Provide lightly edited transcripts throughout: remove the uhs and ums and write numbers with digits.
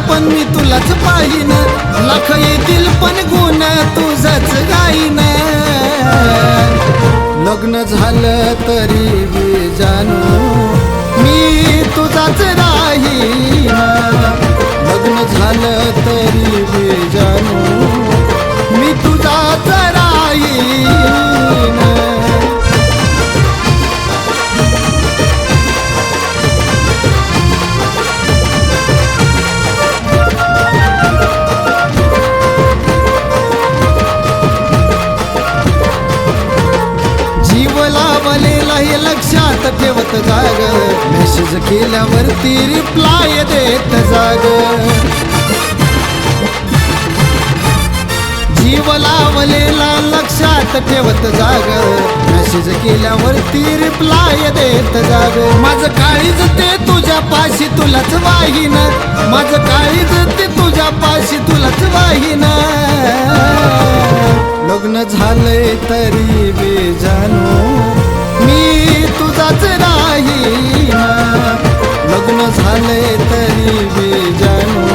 पण मी तुलाच पाहिन, लाख येतील पण गुण तुझंच गाईन. लग्न झालं तरी बी जानू मी तुझाच राहीन. लग्न झालं तरी बी जानू मी तुझाच राहीन. लावलेला हे लक्षात ठेवत जाग, मेसेज केल्यावरती रिप्लाय देत जाग. जीव लावलेला लक्षात ठेवत जाग, मेसेज केल्यावरती रिप्लाय देत जाग. माझं काळीज ते तुझ्या पाशी तुलाच वाहीन, माझं काळीज ते तुझ्या पाशी तुलाच वाहीन. लग्न झालंय तरी बी जानू मी तुझाच राहीन. लग्न झालंय तरी बी जानू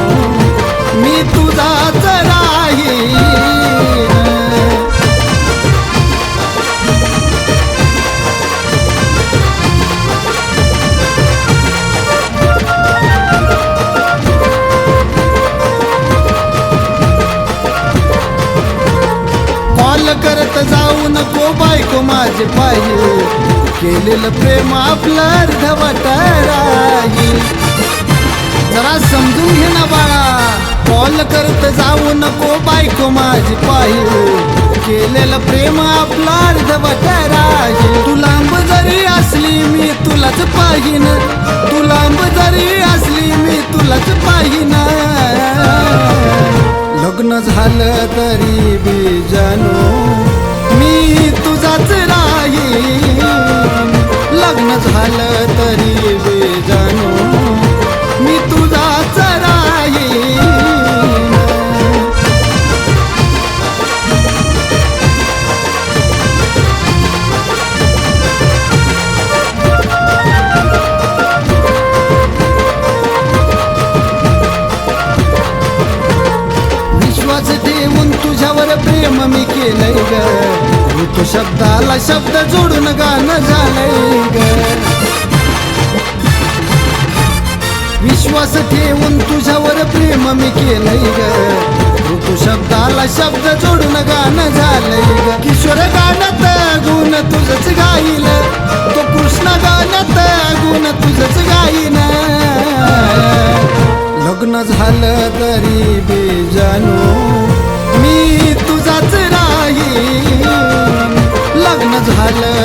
मी तुझाच राहीन. कॉल करत जाऊ नको बायको माझे पाहिजे, केलेलं प्रेम आपलं अर्धवट राहील. जरा समजून घे ना बाळा, कॉल करत जाऊ नको बायको माझी पाहिजे, केलेलं प्रेम आपलं अर्धवट राहील. तू लांब जरी असली मी तुलाच पाहिन, तू लांब जरी असली मी तुलाच पाहिन. लग्न झालं तरी बी जानू मी तुझाच राहीन. लग्न झालं तरी बी जानू मी तुझाच राहीन. विश्वास ठेवून तुझ्यावर प्रेम मी केलंय ग, ऋतू शब्दाला शब्द जोडून गाणं झालंय ग. विश्वास ठेवून तुझ्यावर प्रेम मी केलंय ग, ऋतू शब्दाला शब्द जोडून गाणं झालंय ग. किशोर गाण्यात गुण तुझंच गाईल, तो कृष्ण गाण्यात गुण तुझंच गाईन. लग्न झालं तरी बी जानू मी तुझाच राहीन. लग्न झालं